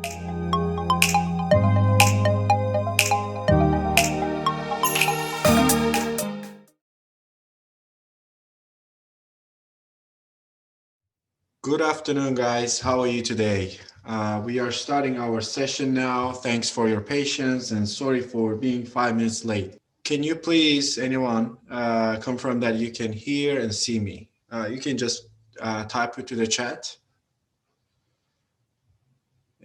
Good afternoon, guys. How are you today? We are starting our session now. Thanks for your patience and sorry for being 5 minutes late. Can you please, anyone, confirm that you can hear and see me? You can just type it to the chat.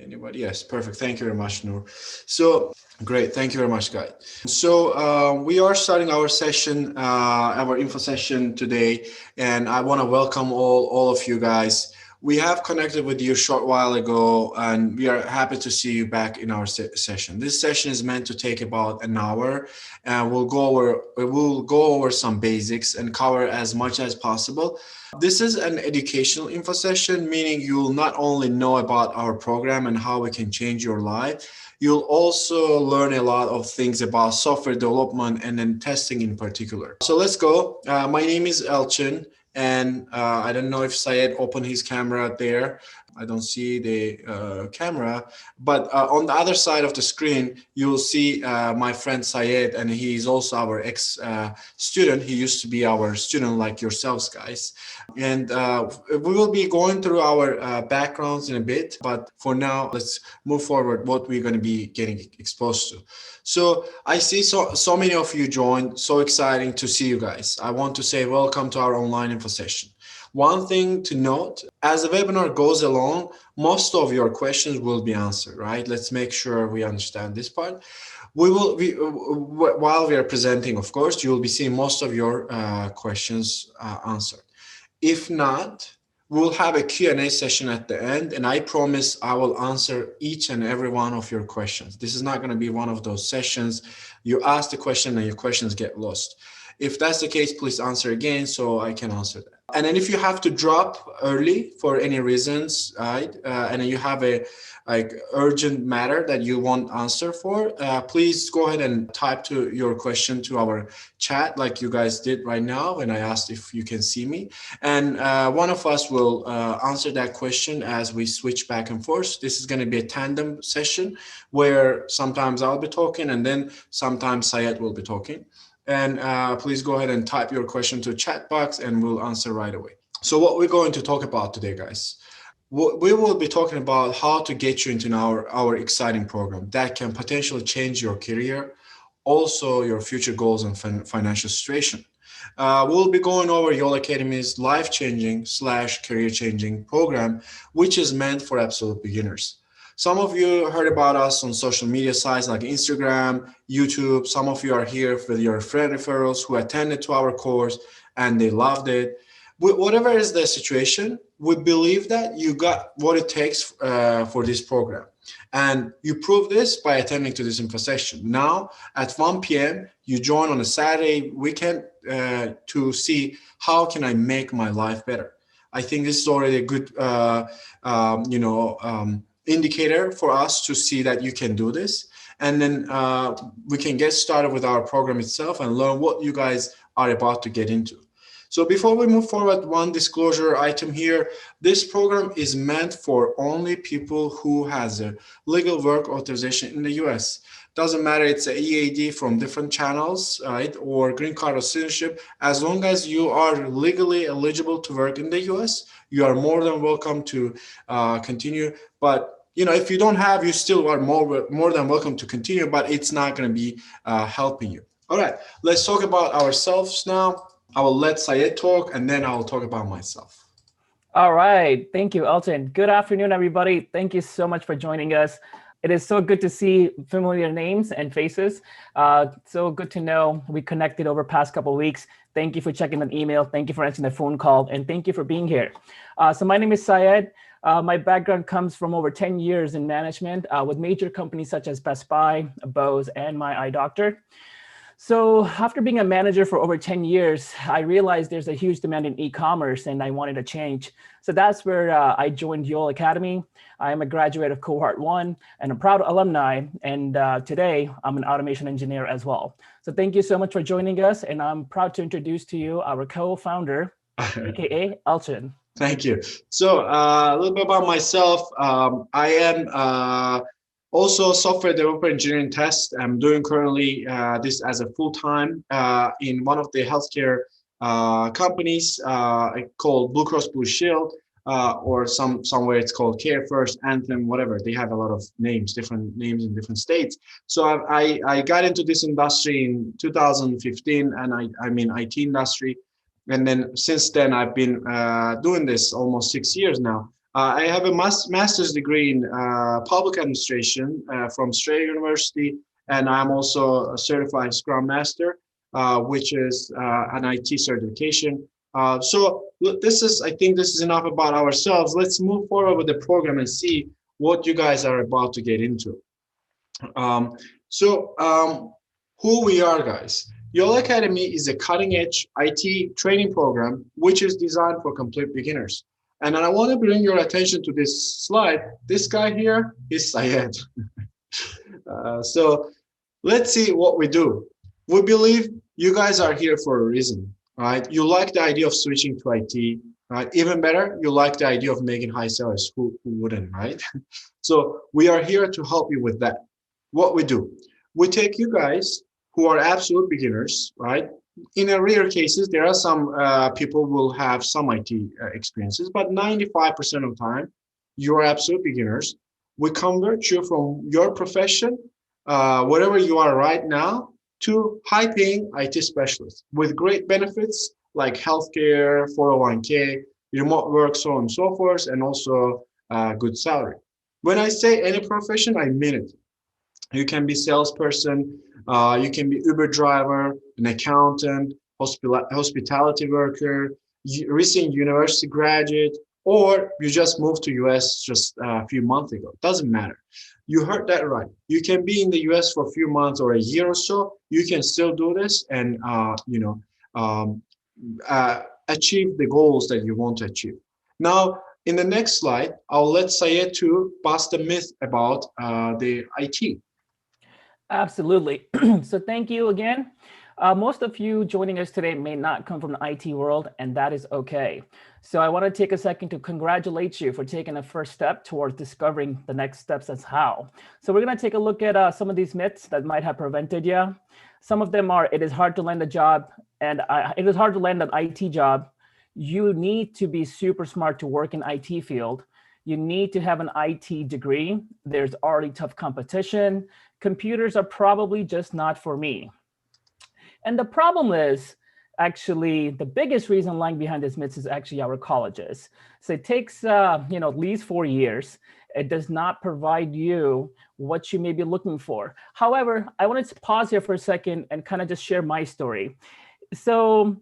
Anybody? Yes, perfect. Thank you very much, Noor. So, great. Thank you very much, guys. So, we are starting our session, our info session today, and I want to welcome all of you guys. We have connected with you a short while ago, and we are happy to see you back in our session. This session is meant to take about an hour, and we'll go over some basics and cover as much as possible. This is an educational info session, meaning you'll not only know about our program and how we can change your life, you'll also learn a lot of things about software development and then testing in particular. So let's go. My name is Elchin, and I don't know if Syed opened his camera there. I don't see the camera, but on the other side of the screen, you'll see my friend Syed, and he's also our ex-student. He used to be our student like yourselves, guys. And we will be going through our backgrounds in a bit, but for now, let's move forward what we're going to be getting exposed to. So I see so many of you joined. So exciting to see you guys. I want to say welcome to our online info session. One thing to note, as the webinar goes along, most of your questions will be answered, right? Let's make sure we understand this part. While we are presenting, of course, you will be seeing most of your questions answered. If not, we'll have a Q&A session at the end, and I promise I will answer each and every one of your questions. This is not going to be one of those sessions you ask the question and your questions get lost. If that's the case, please answer again so I can answer that. And then if you have to drop early for any reasons, right, and then you have a urgent matter that you want answer for, please go ahead and type to your question to our chat like you guys did right now when I asked if you can see me. And one of us will answer that question as we switch back and forth. This is going to be a tandem session where sometimes I'll be talking and then sometimes Syed will be talking. And please go ahead and type your question to chat box and we'll answer right away. So what we're going to talk about today, guys, we will be talking about how to get you into our exciting program that can potentially change your career, also your future goals and financial situation. We'll be going over YOL Academy's life-changing / career-changing program, which is meant for absolute beginners. Some of you heard about us on social media sites like Instagram, YouTube. Some of you are here with your friend referrals who attended to our course and they loved it. Whatever is the situation, we believe that you got what it takes for this program. And you prove this by attending to this info session. Now at 1 p.m., you join on a Saturday weekend to see how can I make my life better. I think this is already a good, indicator for us to see that you can do this. And then we can get started with our program itself and learn what you guys are about to get into. So before we move forward, one disclosure item here. This program is meant for only people who has a legal work authorization in the US. Doesn't matter, it's a EAD from different channels, right? Or green card or citizenship. As long as you are legally eligible to work in the US, you are more than welcome to continue. But if you don't have, you still are more than welcome to continue, but it's not going to be helping you. All right, let's talk about ourselves now. I will let Syed talk, and then I will talk about myself. All right. Thank you, Elton. Good afternoon, everybody. Thank you so much for joining us. It is so good to see familiar names and faces. So good to know we connected over the past couple of weeks. Thank you for checking an email. Thank you for answering the phone call. And thank you for being here. So my name is Syed. My background comes from over 10 years in management with major companies such as Best Buy, Bose, and my eye doctor. So after being a manager for over 10 years, I realized there's a huge demand in e-commerce and I wanted to change. So that's where I joined YOL Academy. I am a graduate of Cohort 1 and a proud alumni. And today I'm an automation engineer as well. So thank you so much for joining us. And I'm proud to introduce to you our co-founder, AKA Elchin. Thank you. So a little bit about myself. I am also software developer engineering test. I'm doing currently this as a full-time in one of the healthcare companies called Blue Cross Blue Shield, or somewhere it's called Care First, Anthem, whatever. They have a lot of names, different names in different states. So I got into this industry in 2015, and I'm in IT industry. And then since then, I've been doing this almost 6 years now. I have a master's degree in public administration from Strayer University, and I'm also a certified Scrum Master, which is an IT certification. So this is, I think this is enough about ourselves. Let's move forward with the program and see what you guys are about to get into. Who we are, guys. YOLO Academy is a cutting-edge IT training program which is designed for complete beginners. And I want to bring your attention to this slide. This guy here is Syed. So let's see what we do. We believe you guys are here for a reason, right? You like the idea of switching to IT, right? Even better, you like the idea of making high salaries. Who wouldn't, right? So we are here to help you with that. What we do, we take you guys who are absolute beginners, right? In a rare cases, there are some people will have some IT experiences, but 95% of the time, you're absolute beginners. We convert you from your profession, whatever you are right now, to high-paying IT specialists with great benefits like healthcare, 401k, remote work, so on and so forth, and also good salary. When I say any profession, I mean it. You can be salesperson, you can be Uber driver, an accountant, hospitality worker, recent university graduate, or you just moved to US just a few months ago. Doesn't matter. You heard that right. You can be in the US for a few months or a year or so. You can still do this and achieve the goals that you want to achieve. Now, in the next slide, I'll let Syed to bust the myth about the IT. Absolutely. So thank you again. Most of you joining us today may not come from the IT world, and that is okay. So I want to take a second to congratulate you for taking a first step towards discovering the next steps as how. So we're going to take a look at some of these myths that might have prevented you. Some of them are, it is hard to land a job, and it is hard to land an IT job. You need to be super smart to work in IT field. You need to have an IT degree. There's already tough competition. Computers are probably just not for me. And the problem is actually the biggest reason lying behind this myth is actually our colleges. So it takes at least 4 years. It does not provide you what you may be looking for. However, I wanted to pause here for a second and kind of just share my story. So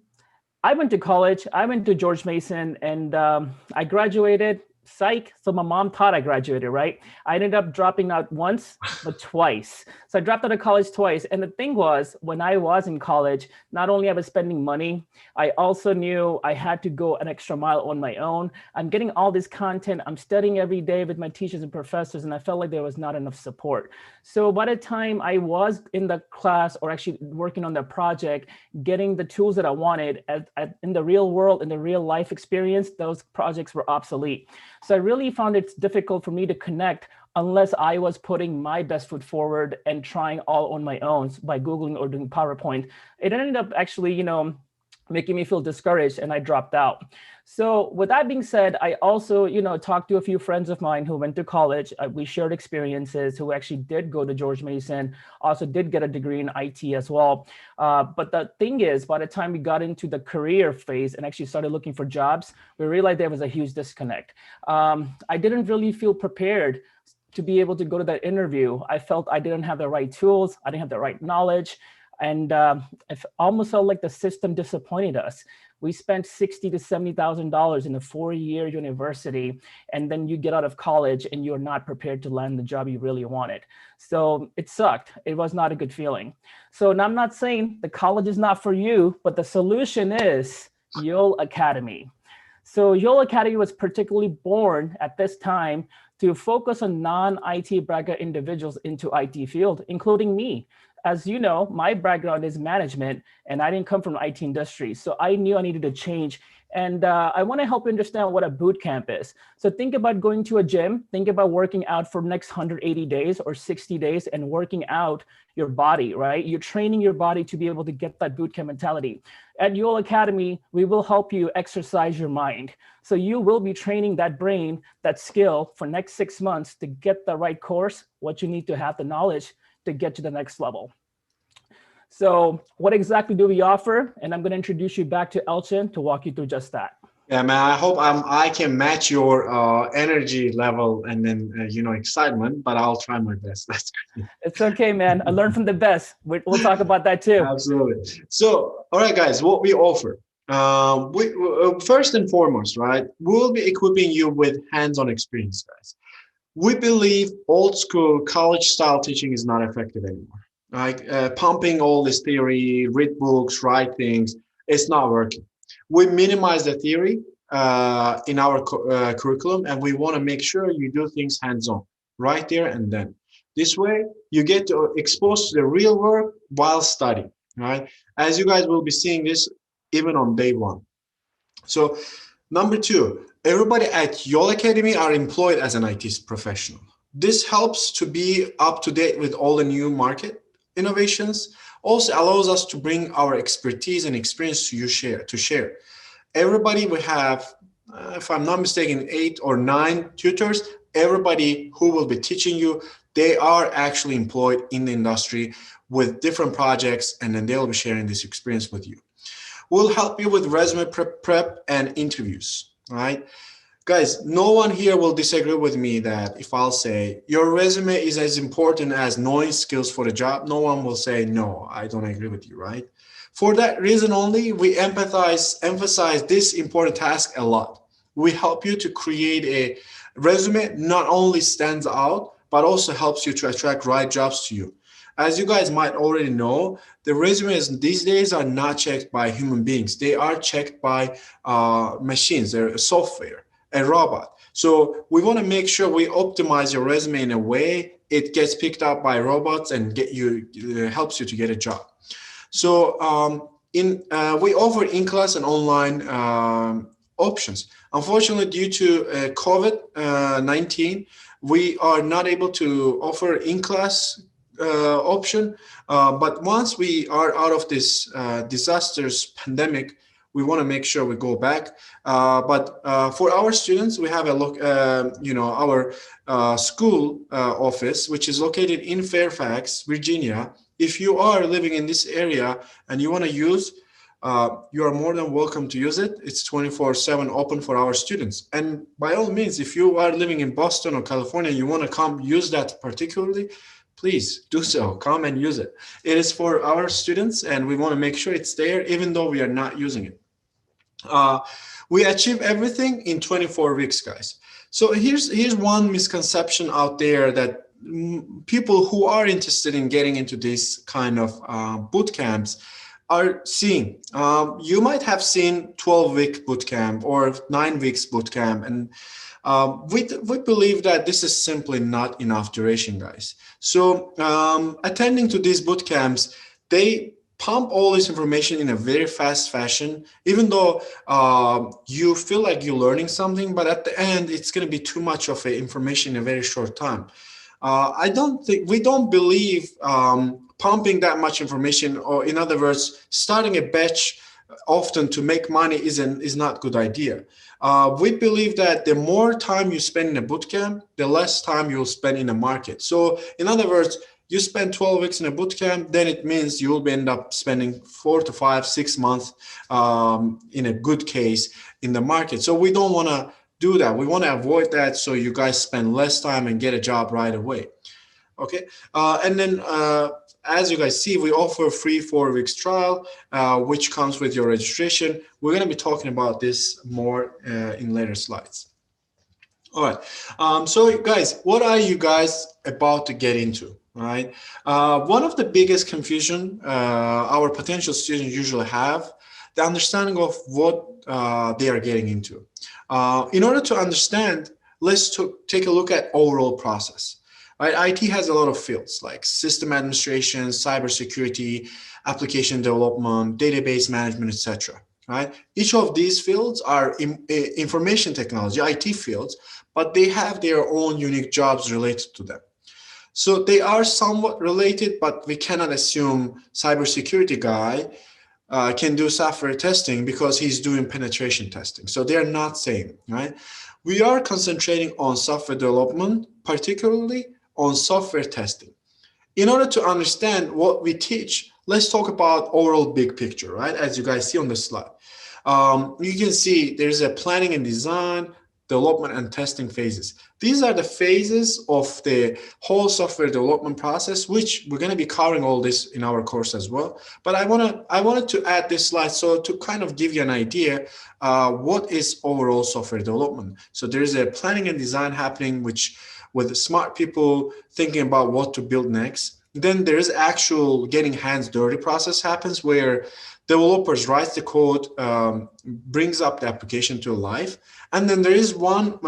I went to college. I went to George Mason, and I graduated. Psych. So my mom thought I graduated, right? I ended up dropping out once, but twice. So I dropped out of college twice. And the thing was, when I was in college, not only I was spending money, I also knew I had to go an extra mile on my own. I'm getting all this content. I'm studying every day with my teachers and professors, and I felt like there was not enough support. So by the time I was in the class or actually working on the project, getting the tools that I wanted in the real world, in the real life experience, those projects were obsolete. So I really found it difficult for me to connect unless I was putting my best foot forward and trying all on my own by Googling or doing PowerPoint. It ended up actually, making me feel discouraged, and I dropped out. So with that being said, I also, talked to a few friends of mine who went to college. We shared experiences, who actually did go to George Mason, also did get a degree in IT as well. But the thing is, by the time we got into the career phase and actually started looking for jobs, we realized there was a huge disconnect. I didn't really feel prepared to be able to go to that interview. I felt I didn't have the right tools. I didn't have the right knowledge. And it almost felt like the system disappointed us. We spent $60,000 to $70,000 in a 4-year university, and then you get out of college and you're not prepared to land the job you really wanted. So it sucked. It was not a good feeling. So now I'm not saying the college is not for you, but the solution is YOLO Academy. So YOLO Academy was particularly born at this time to focus on non-IT BRCA individuals into IT field, including me. as you know, my background is management and I didn't come from the IT industry. So I knew I needed to change. And I want to help you understand what a boot camp is. So think about going to a gym, think about working out for the next 180 days or 60 days and working out your body, right? You're training your body to be able to get that boot camp mentality. At UL Academy, we will help you exercise your mind. So you will be training that brain, that skill for next 6 months to get the right course, what you need to have the knowledge to get to the next level. So what exactly do we offer? And I'm going to introduce you back to Elchin to walk you through just that. Yeah, man, I hope I can match your energy level and then, excitement, but I'll try my best. That's good. It's okay, man. I learned from the best. We'll talk about that too. Absolutely. So, all right, guys, what we offer. First and foremost, right, we'll be equipping you with hands-on experience, guys. We believe old school college style teaching is not effective anymore. Like pumping all this theory, read books, write things, it's not working. We minimize the theory in our curriculum, and we want to make sure you do things hands-on, right there and then. This way, you get to expose to the real world while studying, right? As you guys will be seeing this even on day one. So, number two, everybody at UL Academy are employed as an IT professional. This helps to be up to date with all the new market innovations. Also allows us to bring our expertise and experience to share. Everybody we have, if I'm not mistaken, 8 or 9 tutors. Everybody who will be teaching you, they are actually employed in the industry with different projects, and then they'll be sharing this experience with you. We'll help you with resume prep and interviews, right? Guys, no one here will disagree with me that if I'll say your resume is as important as knowing skills for the job, no one will say, no, I don't agree with you, right? For that reason only, we emphasize this important task a lot. We help you to create a resume not only stands out, but also helps you to attract right jobs to you. As you guys might already know, the resumes these days are not checked by human beings. They are checked by machines, they're software, a robot. So we want to make sure we optimize your resume in a way it gets picked up by robots and helps you to get a job. So we offer in-class and online options. Unfortunately, due to COVID-19, we are not able to offer in-class option. But once we are out of this disastrous pandemic, we want to make sure we go back. But for our students, we have our school office, which is located in Fairfax, Virginia. If you are living in this area and you want to use, you are more than welcome to use it. It's 24/7 open for our students. And by all means, if you are living in Boston or California, you want to come use that particularly, please do so. Come and use it. It is for our students, and we want to make sure it's there, even though we are not using it. We achieve everything in 24 weeks, guys. So here's one misconception out there that people who are interested in getting into this kind of boot camps are seeing. You might have seen 12-week boot camp or 9 weeks boot camp, and we believe that this is simply not enough duration, guys. So attending to these boot camps, they pump all this information in a very fast fashion, even though you feel like you're learning something, but at the end, it's going to be too much of information in a very short time. We don't believe pumping that much information, or in other words, starting a batch often to make money is not a good idea. We believe that the more time you spend in a bootcamp, the less time you'll spend in the market. So in other words, you spend 12 weeks in a bootcamp, then it means you will end up spending 4 to 5, 6 months in a good case in the market. So we don't want to do that. We want to avoid that, so you guys spend less time and get a job right away. Okay, and then as you guys see, we offer a free 4 weeks trial, which comes with your registration. We're going to be talking about this more in later slides. All right, so guys, what are you guys about to get into? Right, one of the biggest confusion our potential students usually have, the understanding of what they are getting into. In order to understand, let's take a look at overall process. right? IT has a lot of fields like system administration, cybersecurity, application development, database management, etc. Right? Each of these fields are information technology, IT fields, but they have their own unique jobs related to them. So they are somewhat related, but we cannot assume cybersecurity guy can do software testing because he's doing penetration testing. So they're not same, right? We are concentrating on software development, particularly on software testing. In order to understand what we teach, let's talk about overall big picture, right? As you guys see on the slide. You can see there's a planning and design, development and testing phases. These are the phases of the whole software development process, which we're going to be covering all this in our course as well. But I wanted to add this slide so to kind of give you an idea what is overall software development. So there's a planning and design happening, which with smart people thinking about what to build next. Then there is actual getting hands dirty process happens where developers write the code, brings up the application to life. And then there is one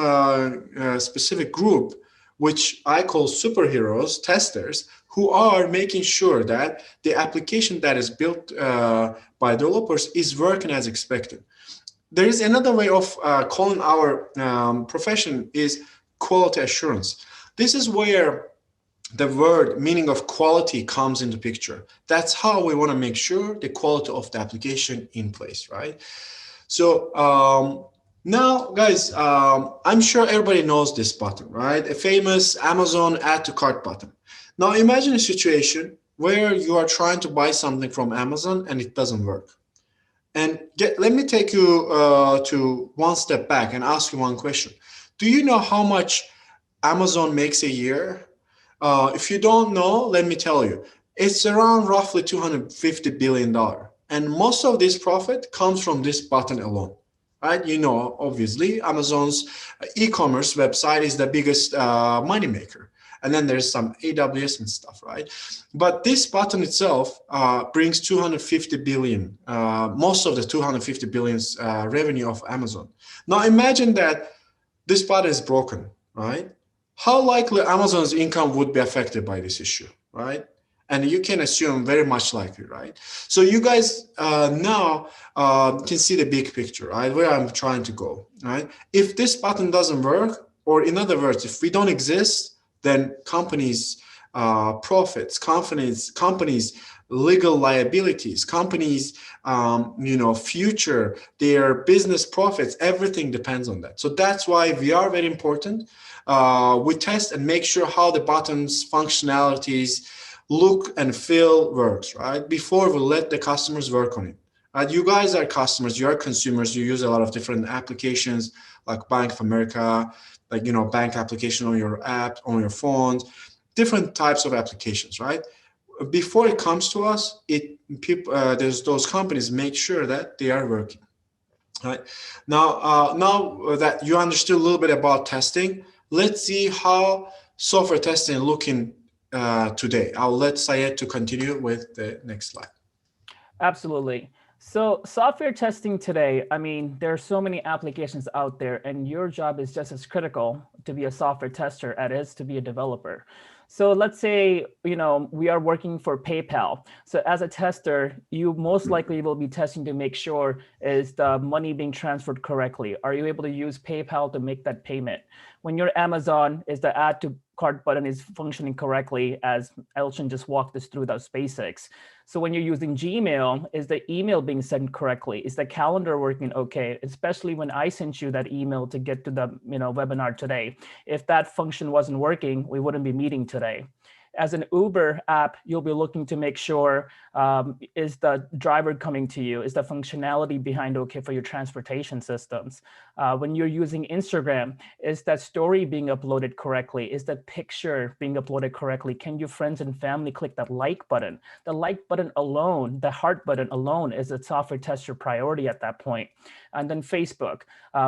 specific group, which I call superheroes, testers, who are making sure that the application that is built by developers is working as expected. There is another way of calling our profession is quality assurance. This is where the word meaning of quality comes into picture. That's how we want to make sure the quality of the application in place, right? So now, guys, I'm sure everybody knows this button, right? A famous Amazon add to cart button. Now imagine a situation where you are trying to buy something from Amazon and it doesn't work. And let me take you to one step back and ask you one question. Do you know how much Amazon makes a year? If you don't know, let me tell you. It's around roughly $250 billion. And most of this profit comes from this button alone, right? You know, obviously, Amazon's e-commerce website is the biggest moneymaker. And then there's some AWS and stuff, right? But this button itself brings 250 billion, most of the 250 billions revenue of Amazon. Now imagine that this button is broken, right? How likely Amazon's income would be affected by this issue, right? And you can assume very much likely, right? So you guys now can see the big picture, right? Where I'm trying to go, right? If this button doesn't work, or in other words, if we don't exist, then companies' profits, companies' legal liabilities, companies' future, their business profits, everything depends on that. So that's why we are very important. We test and make sure how the buttons, functionalities, look and feel works, right? Before we let the customers work on it. Right? You guys are customers, you are consumers, you use a lot of different applications like Bank of America, like, bank application on your app, on your phones, different types of applications, right? Before it comes to us, there's those companies make sure that they are working, right? Now that you understood a little bit about testing, let's see how software testing is looking today. I'll let Syed to continue with the next slide. Absolutely. So software testing today, I mean, there are so many applications out there, and your job is just as critical to be a software tester as it is to be a developer. So let's say, we are working for PayPal. So as a tester, you most likely will be testing to make sure is the money being transferred correctly? Are you able to use PayPal to make that payment? When you're Amazon, is the add to cart button is functioning correctly, as Elchin just walked us through those basics. So when you're using Gmail, is the email being sent correctly? Is the calendar working okay? Especially when I sent you that email to get to the webinar today. If that function wasn't working, we wouldn't be meeting today. As an Uber app, you'll be looking to make sure, is the driver coming to you? Is the functionality behind okay for your transportation systems? When you're using Instagram, is that story being uploaded correctly? Is that picture being uploaded correctly? Can your friends and family click that like button? The like button alone, the heart button alone is a software tester priority at that point. And then Facebook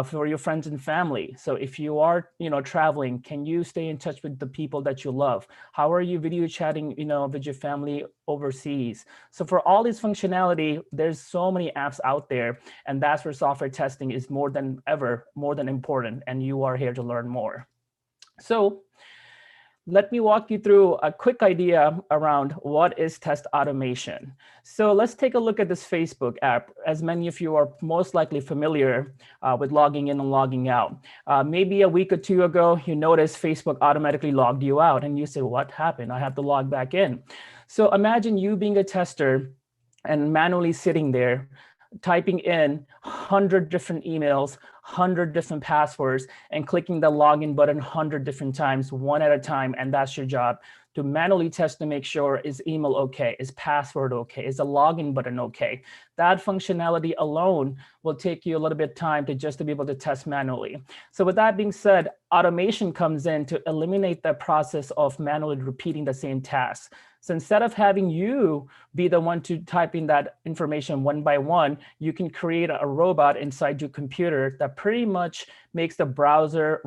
for your friends and family. So if you are, traveling, can you stay in touch with the people that you love? How are you video chatting, with your family overseas? So for all this functionality, there's so many apps out there, and that's where software testing is more than ever, more than important. And you are here to learn more. So let me walk you through a quick idea around what is test automation. So let's take a look at this Facebook app. As many of you are most likely familiar with logging in and logging out. Maybe a week or two ago, you noticed Facebook automatically logged you out and you say, what happened? I have to log back in. So imagine you being a tester and manually sitting there, typing in 100 different emails, 100 different passwords, and clicking the login button 100 different times, one at a time. And that's your job, to manually test to make sure, is email okay? Is password okay? Is the login button okay? That functionality alone will take you a little bit of time to be able to test manually. So with that being said, automation comes in to eliminate the process of manually repeating the same task. So instead of having you be the one to type in that information one by one, you can create a robot inside your computer that pretty much makes the browser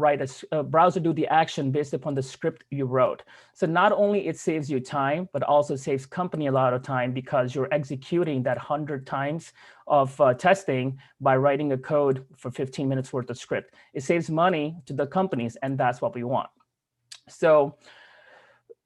browser do the action based upon the script you wrote. So not only it saves you time, but also saves company a lot of time because you're executing that 100 times of testing by writing a code for 15 minutes worth of script. It saves money to the companies, and that's what we want. So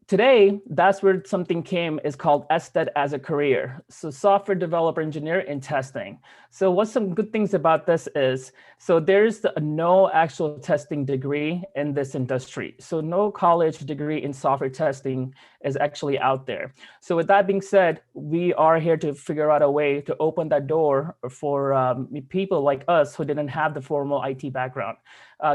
today, that's where something came, is called SDET as a career. So software developer engineer in testing. So what's some good things about this is, so there's no actual testing degree in this industry. So no college degree in software testing is actually out there. So with that being said, we are here to figure out a way to open that door for people like us who didn't have the formal IT background.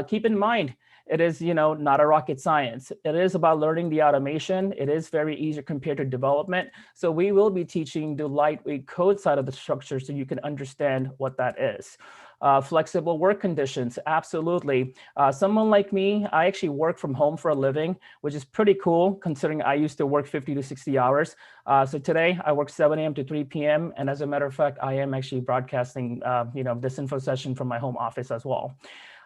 Keep in mind, it is, not a rocket science. It is about learning the automation. It is very easy compared to development. So we will be teaching the lightweight code side of the structure so you can understand what that is. Flexible work conditions, absolutely. Someone like me, I actually work from home for a living, which is pretty cool considering I used to work 50 to 60 hours. So today I work 7 a.m. to 3 p.m. And as a matter of fact, I am actually broadcasting this info session from my home office as well.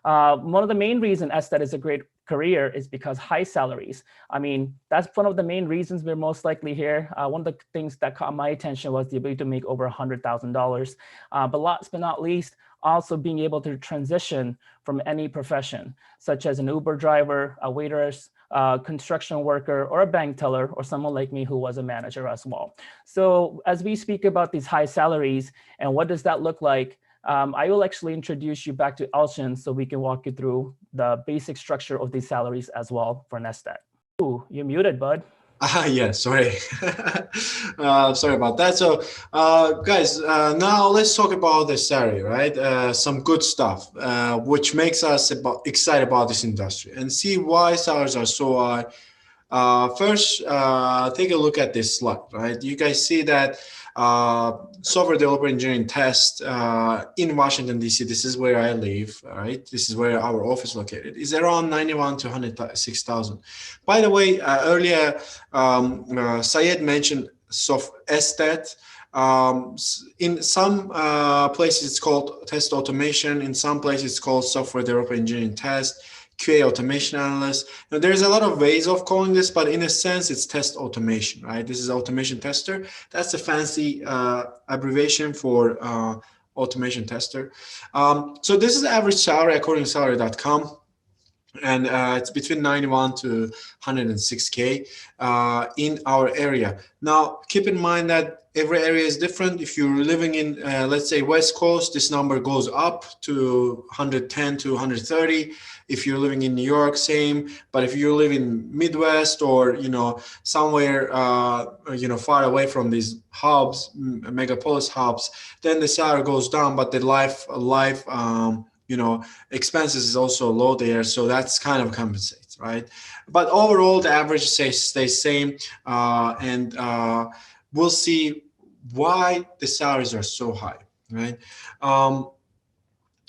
One of the main reasons SDET is a great career is because high salaries. I mean, that's one of the main reasons we're most likely here. One of the things that caught my attention was the ability to make over $100,000. But last but not least, also being able to transition from any profession, such as an Uber driver, a waitress, construction worker, or a bank teller, or someone like me who was a manager as well. So as we speak about these high salaries and what does that look like, I will actually introduce you back to Elchin so we can walk you through the basic structure of these salaries as well for SDET. Ooh, you're muted, bud. Yeah, sorry. Sorry about that. So, guys, now let's talk about the salary, right? Some good stuff, which makes us excited about this industry and see why salaries are so high. First, take a look at this slide, right? You guys see that software developer engineering test in Washington, D.C., this is where I live, right? This is where our office is located, is around 91 to 106,000. By the way, earlier, Syed mentioned SDET. In some places, it's called test automation. In some places, it's called software developer engineering test. QA automation analyst. Now, there's a lot of ways of calling this, but in a sense, it's test automation, right? This is automation tester. That's a fancy abbreviation for automation tester. So this is average salary according to salary.com. And it's between 91 to 106K in our area. Now, keep in mind that every area is different. If you're living in, let's say, West Coast, this number goes up to 110 to 130. If you're living in New York, same. But if you live in Midwest or, somewhere, far away from these hubs, megapolis hubs, then the salary goes down, but the life expenses is also low there. So that's kind of compensates, right? But overall, the average stays same. And we'll see why the salaries are so high, right?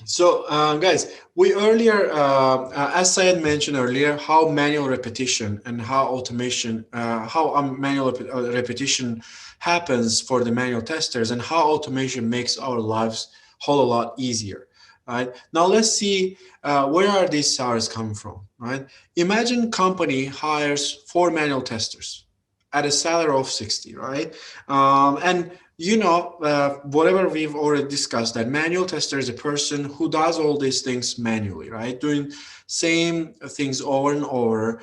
So guys, we earlier, as Syed mentioned earlier, how manual repetition and how automation, manual repetition happens for the manual testers and how automation makes our lives a whole lot easier. Right. Now let's see where are these salaries coming from, right? Imagine company hires 4 manual testers at a salary of 60, right? And whatever we've already discussed, that manual tester is a person who does all these things manually, right? Doing same things over and over,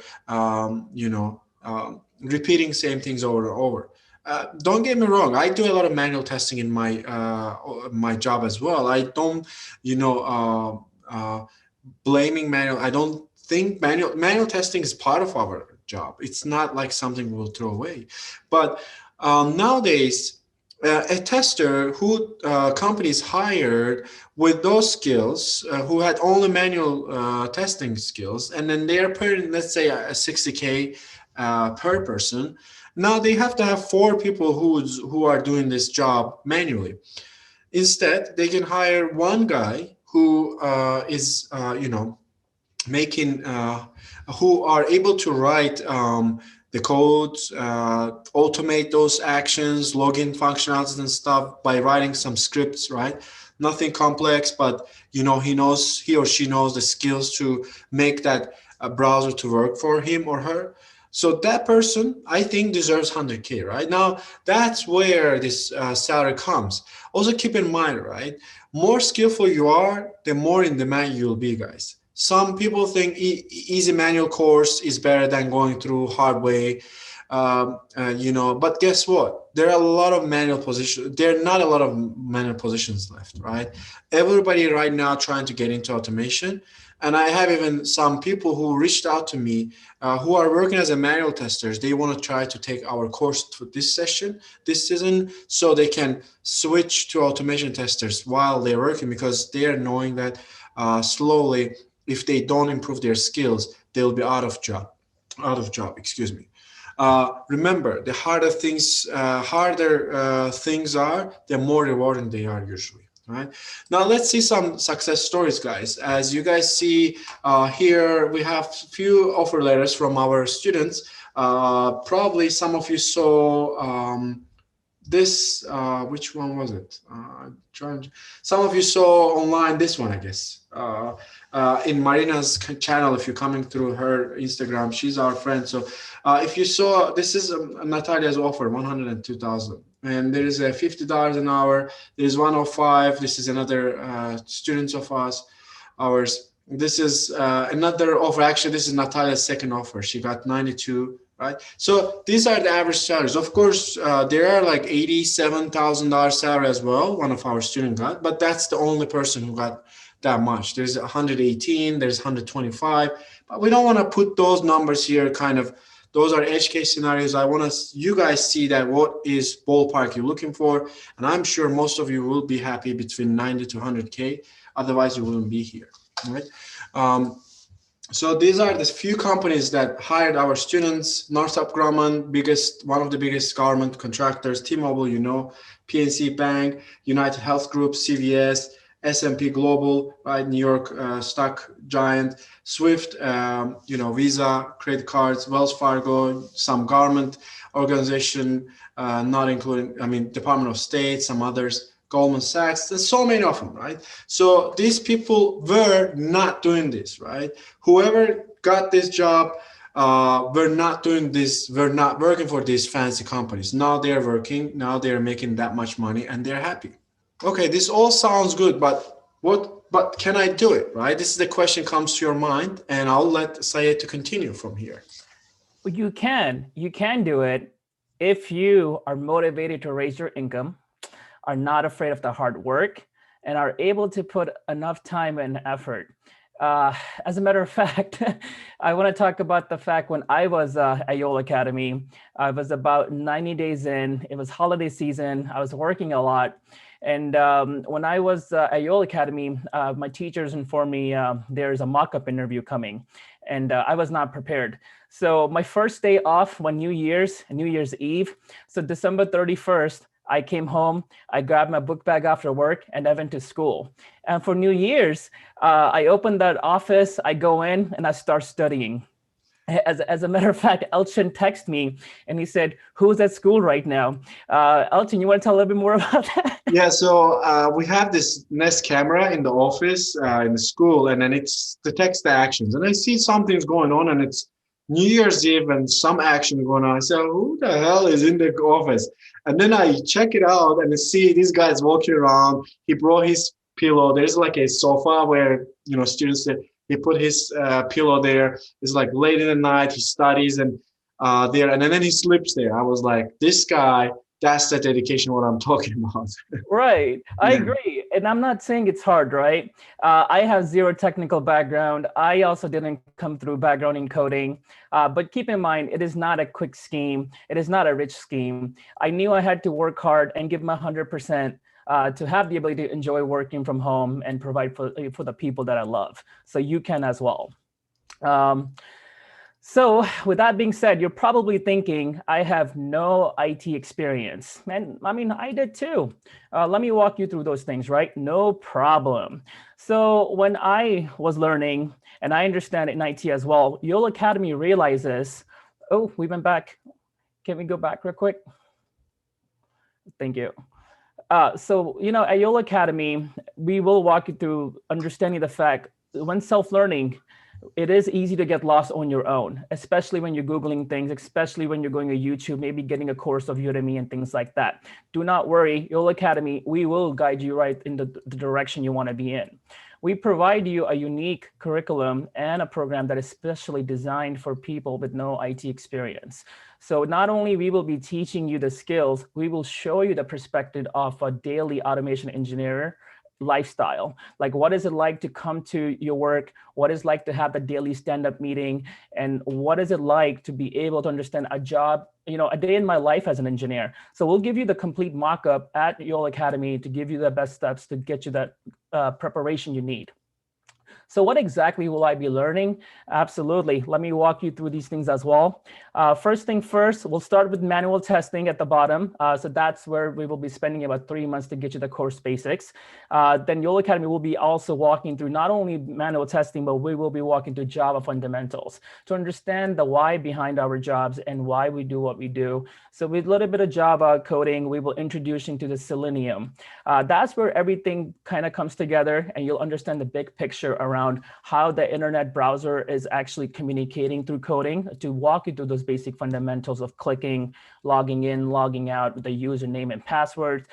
repeating same things over and over. Don't get me wrong. I do a lot of manual testing in my job as well. I don't, you know, blaming manual. I don't think manual testing is part of our job. It's not like something we'll throw away. But nowadays, a tester who companies hired with those skills, who had only manual testing skills, and then they're paying, let's say, a 60K per person. Now they have to have 4 people who are doing this job manually. Instead, they can hire one guy who is, making, who are able to write the codes, automate those actions, login functionalities and stuff by writing some scripts, right? Nothing complex, but he or she knows the skills to make that browser to work for him or her. So that person, I think, deserves 100K, right? Now, that's where this salary comes. Also keep in mind, right? More skillful you are, the more in demand you'll be, guys. Some people think easy manual course is better than going through hard way, but guess what? There are a lot of manual positions. There are not a lot of manual positions left, right? Everybody right now trying to get into automation. And I have even some people who reached out to me who are working as a manual testers. They want to try to take our course for this season, so they can switch to automation testers while they're working, because they are knowing that slowly, if they don't improve their skills, they'll be out of job, excuse me. Remember, the harder things are, the more rewarding they are usually. Right now, let's see some success stories, guys. As you guys see here, we have a few offer letters from our students. Probably some of you saw this. Which one was it? Some of you saw online this one, I guess. In Marina's channel, if you're coming through her Instagram, she's our friend. So if you saw, this is Natalia's offer, 102,000. And there is a $50 an hour. There's 105. This is another students of ours. This is another offer. Actually, this is Natalia's second offer. She got 92, right? So these are the average salaries. Of course, there are like $87,000 salary as well. One of our students got, but that's the only person who got that much. There's 118. There's 125. But we don't want to put those numbers here. Those are edge case scenarios. I want you guys see that what is ballpark you're looking for. And I'm sure most of you will be happy between 90 to 100K. Otherwise, you wouldn't be here, right? So these are the few companies that hired our students. Northrop Grumman, one of the biggest government contractors. T-Mobile, PNC Bank, United Health Group, CVS, S&P Global, right? New York stock giant, Swift, Visa, credit cards, Wells Fargo, some government organization, not including, Department of State, some others, Goldman Sachs. There's so many of them, right? So these people were not doing this, right? Whoever got this job, we're not doing this. We're not working for these fancy companies. Now they're working. Now they're making that much money, and they're happy. Okay, this all sounds good, but But can I do it, right? This is the question comes to your mind, and I'll let Syed to continue from here. You can do it if you are motivated to raise your income, are not afraid of the hard work, and are able to put enough time and effort. As a matter of fact, I want to talk about the fact when I was at Yale Academy, I was about 90 days in, it was holiday season, I was working a lot. And when I was at Yale Academy, my teachers informed me there's a mock-up interview coming, and I was not prepared. So my first day off on New Year's Eve, so December 31st, I came home, I grabbed my book bag after work, and I went to school. And for New Year's, I opened that office, I go in, and I start studying. As a matter of fact, Elchin texted me, and he said, "Who's at school right now?" Elchin, you want to tell a little bit more about that? Yeah, so we have this Nest camera in the office, in the school, and then it's detects the actions. And I see something's going on, and it's New Year's Eve and some action going on. I said, who the hell is in the office? And then I check it out and I see these guys walking around. He brought his pillow. There's like a sofa where, students sit. He put his pillow there. It's like late in the night. He studies and there, and then he sleeps there. I was like, this guy, that's the dedication, what I'm talking about. Right. I Yeah. agree. And I'm not saying it's hard, right? I have zero technical background. I also didn't come through background in coding. But keep in mind, it is not a quick scheme. It is not a rich scheme. I knew I had to work hard and give my 100% to have the ability to enjoy working from home and provide for the people that I love. So you can as well. Um, So with that being said, you're probably thinking, I have no IT experience. And I mean, I did too. Let me walk you through those things, right? No problem. So when I was learning, and I understand in IT as well, YOLO Academy realizes, oh, we went back. Can we go back real quick? Thank you. So, at YOLO Academy, we will walk you through understanding the fact when self-learning, it is easy to get lost on your own, especially when you're Googling things, especially when you're going to YouTube, maybe getting a course of Udemy and things like that. Do not worry, YOLO Academy, we will guide you right in the direction you want to be in. We provide you a unique curriculum and a program that is specially designed for people with no IT experience. So not only we will be teaching you the skills, we will show you the perspective of a daily automation engineer lifestyle. Like, what is it like to come to your work? What is it like to have the daily stand-up meeting? And what is it like to be able to understand a job, a day in my life as an engineer? So we'll give you the complete mock-up at YOLO Academy to give you the best steps to get you that preparation you need. So what exactly will I be learning? Absolutely. Let me walk you through these things as well. First thing first, we'll start with manual testing at the bottom. So that's where we will be spending about 3 months to get you the course basics. Then YOLO Academy will be also walking through not only manual testing, but we will be walking through Java fundamentals to understand the why behind our jobs and why we do what we do. So with a little bit of Java coding, we will introduce you to the Selenium. That's where everything kind of comes together and you'll understand the big picture around how the internet browser is actually communicating through coding to walk you through those basic fundamentals of clicking, logging in, logging out with the username and password.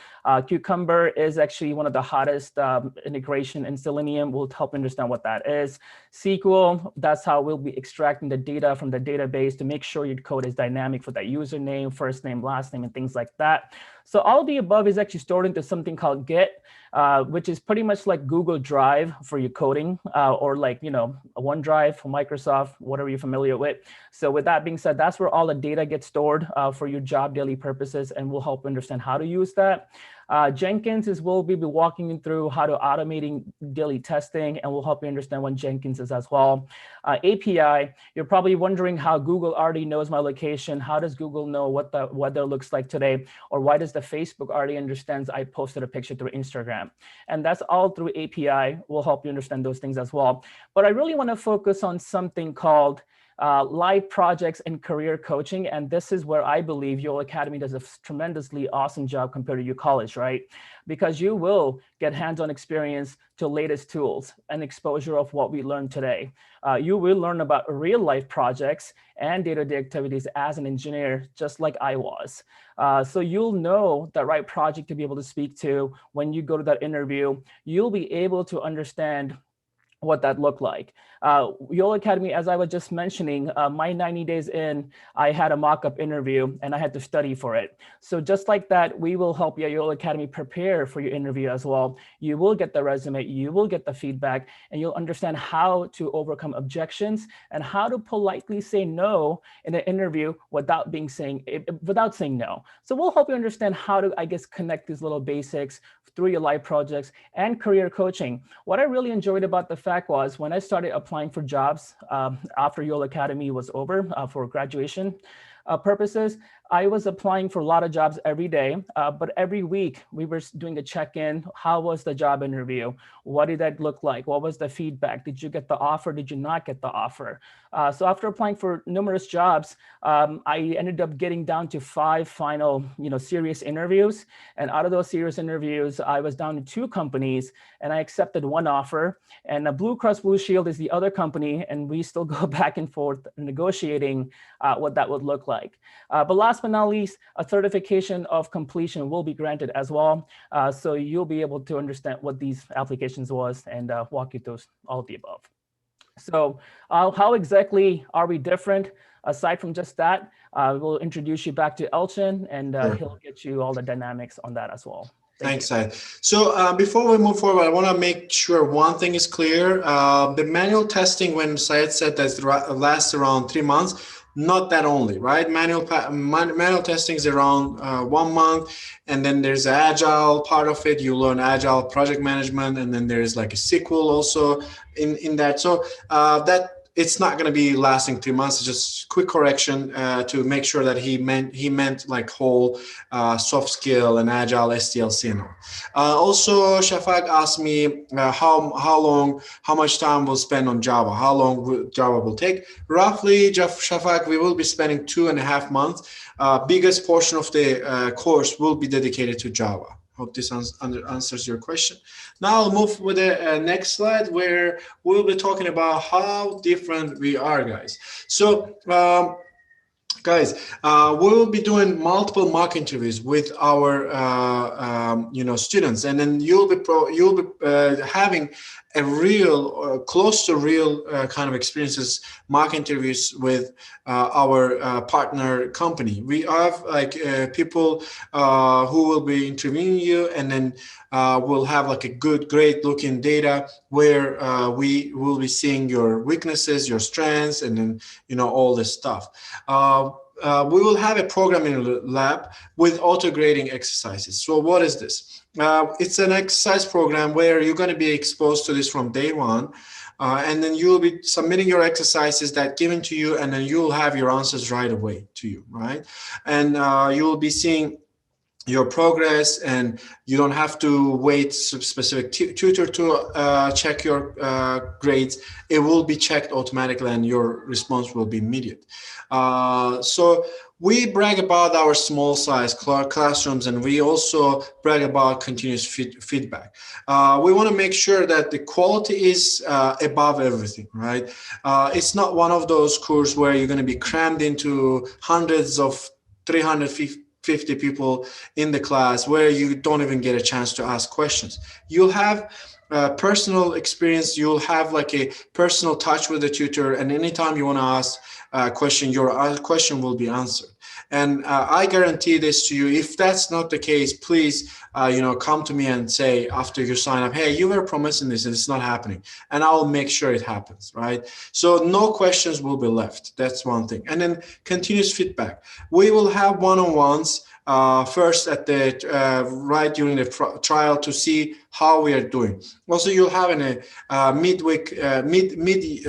Cucumber is actually one of the hottest integration in Selenium. We'll help understand what that is. SQL, that's how we'll be extracting the data from the database to make sure your code is dynamic for that username, first name, last name, and things like that. So all of the above is actually stored into something called Git, which is pretty much like Google Drive for your coding, or like, OneDrive for Microsoft, whatever you're familiar with. So with that being said, that's where all the data gets stored for your job daily purposes, and we'll help understand how to use that. Jenkins is we'll be walking you through how to automating daily testing, and we'll help you understand what Jenkins is as well. API, you're probably wondering how Google already knows my location. How does Google know what the weather looks like today? Or why does the Facebook already understands I posted a picture through Instagram? And that's all through API. We'll help you understand those things as well. But I really want to focus on something called live projects and career coaching. And this is where I believe YOLO Academy does a tremendously awesome job compared to your college, right? Because you will get hands-on experience to latest tools and exposure of what we learned today. You will learn about real life projects and day-to-day activities as an engineer, just like I was. So you'll know the right project to be able to speak to when you go to that interview. You'll be able to understand what that looked like. YOLO Academy, as I was just mentioning, my 90 days in, I had a mock-up interview and I had to study for it. So just like that, we will help you at YOLO Academy prepare for your interview as well. You will get the resume, you will get the feedback, and you'll understand how to overcome objections and how to politely say no in an interview without saying no. So we'll help you understand how to, connect these little basics through your life projects and career coaching. What I really enjoyed about the fact was when I started applying for jobs after YOLO Academy was over for graduation, purposes, I was applying for a lot of jobs every day, but every week we were doing a check-in. How was the job interview? What did that look like? What was the feedback? Did you get the offer? Did you not get the offer? So after applying for numerous jobs, I ended up getting down to 5 final, serious interviews. And out of those serious interviews, I was down to 2 companies, and I accepted 1 offer. And Blue Cross Blue Shield is the other company, and we still go back and forth negotiating what that would look like. But last but not least, a certification of completion will be granted as well. So you'll be able to understand what these applications was and walk you through all of the above. So how exactly are we different? Aside from just that, we'll introduce you back to Elchin, and he'll get you all the dynamics on that as well. Thanks, Syed. So before we move forward, I want to make sure one thing is clear. The manual testing, when Syed said that lasts around 3 months, not that only, right? Manual testing is around 1 month, and then there's the agile part of it. You learn agile project management, and then there's like a sequel also in that. So that it's not going to be lasting 3 months. It's just quick correction to make sure that he meant like whole soft skill and agile SDLC and all. Also, Shafak asked me how much time we'll spend on Java. How long Java will take? Roughly, Shafak, we will be spending 2.5 months. Biggest portion of the course will be dedicated to Java. Hope this answers your question. Now I'll move with the next slide, where we'll be talking about how different we are, guys. So, guys, we will be doing multiple mock interviews with our students, and then you'll be having a real close to real kind of experiences, mock interviews with our partner company. We have like people who will be interviewing you, and then we'll have like a great looking data where we will be seeing your weaknesses, your strengths, and then all this stuff. We will have a programming lab with auto grading exercises. So what is this? It's an exercise program where you're going to be exposed to this from day one. And then you'll be submitting your exercises that given to you, and then you'll have your answers right away to you, right? And you'll be seeing your progress, and you don't have to wait specific tutor to check your grades. It will be checked automatically, and your response will be immediate. So we brag about our small size classrooms, and we also brag about continuous feedback. We want to make sure that the quality is above everything, right? It's not one of those courses where you're going to be crammed into hundreds of 350 people in the class where you don't even get a chance to ask questions. You'll have personal experience. You'll have like a personal touch with the tutor, and anytime you want to ask a question, your question will be answered. And I guarantee this to you. If that's not the case, please, come to me and say after you sign up, hey, you were promising this and it's not happening. And I'll make sure it happens, right? So no questions will be left. That's one thing. And then continuous feedback. We will have one-on-ones first at the right during the trial to see how we are doing. Also, you'll have a midweek mid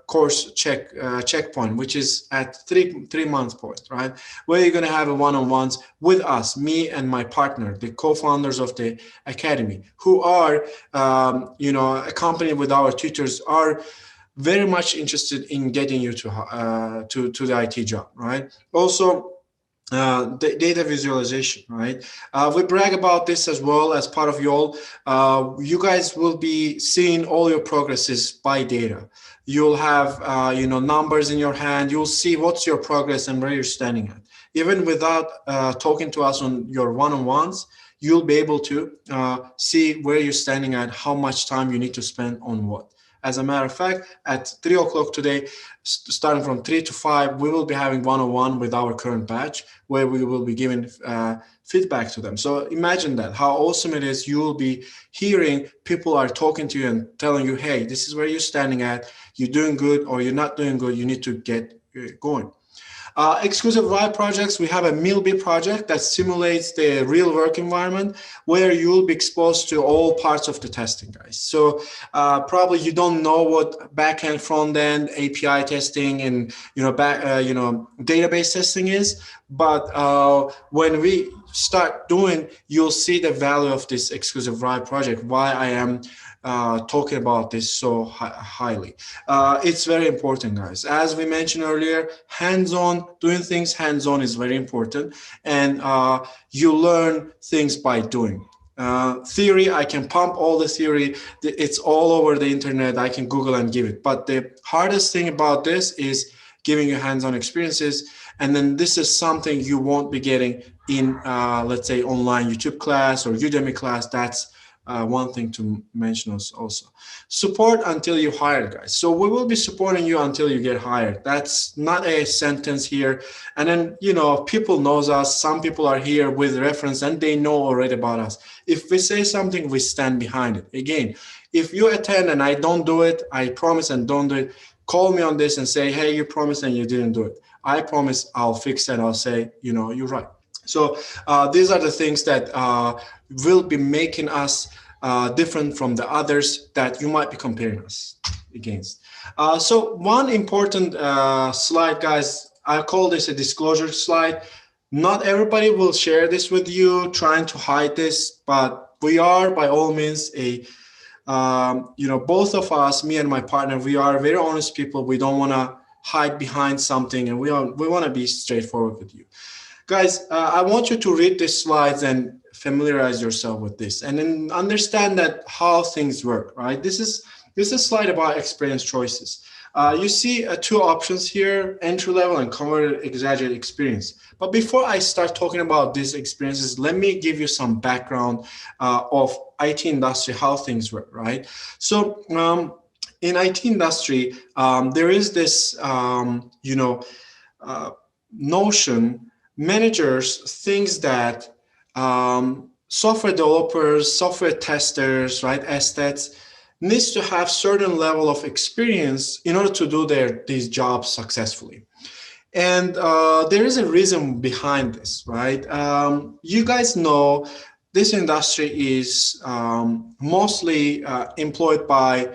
course checkpoint, which is at three months point, right? Where you're going to have a one-on-ones with us, me and my partner, the co-founders of the academy, who are accompanied with our tutors, are very much interested in getting you to the IT job, right? Also, the data visualization, right? We brag about this as well as part of y'all. You guys will be seeing all your progresses by data. You'll have, numbers in your hand. You'll see what's your progress and where you're standing at. Even without talking to us on your one-on-ones, you'll be able to see where you're standing at, how much time you need to spend on what. As a matter of fact, at 3 o'clock today, starting from 3 to 5, we will be having one-on-one with our current batch where we will be giving feedback to them. So imagine that, how awesome it is. You will be hearing people are talking to you and telling you, hey, this is where you're standing at. You're doing good or you're not doing good. You need to get going. Exclusive Vibe projects, we have a Milby project that simulates the real work environment where you'll be exposed to all parts of the testing, guys. So probably you don't know what backend, front end, API testing, and database testing is, but when we start doing, you'll see the value of this Exclusive Vibe project. Why I am talking about this so highly. It's very important, guys. As we mentioned earlier, hands-on, doing things hands-on is very important, and you learn things by doing. Theory, I can pump all the theory. It's all over the internet. I can Google and give it. But the hardest thing about this is giving you hands-on experiences. And then this is something you won't be getting in, let's say, online YouTube class or Udemy class. That's one thing to mention also. Support until you hire, guys. So we will be supporting you until you get hired. That's not a sentence here. And then, people knows us. Some people are here with reference and they know already about us. If we say something, we stand behind it. Again, if you attend and I don't do it, I promise and don't do it, call me on this and say, hey, you promised and you didn't do it. I promise I'll fix it. I'll say, you're right. So these are the things that will be making us different from the others that you might be comparing us against. So one important slide, guys, I call this a disclosure slide. Not everybody will share this with you, trying to hide this, but we are by all means both of us, me and my partner, we are very honest people. We don't want to hide behind something, and we want to be straightforward with you. Guys, I want you to read these slides and familiarize yourself with this and then understand that how things work, right? This is a slide about experience choices. You see two options here, entry level and converted exaggerated experience. But before I start talking about these experiences, let me give you some background of IT industry, how things work, right? So in IT industry, there is this, notion. Managers think that software developers, software testers, right, esthets, needs to have certain level of experience in order to do these jobs successfully. And there is a reason behind this, right? You guys know this industry is mostly employed by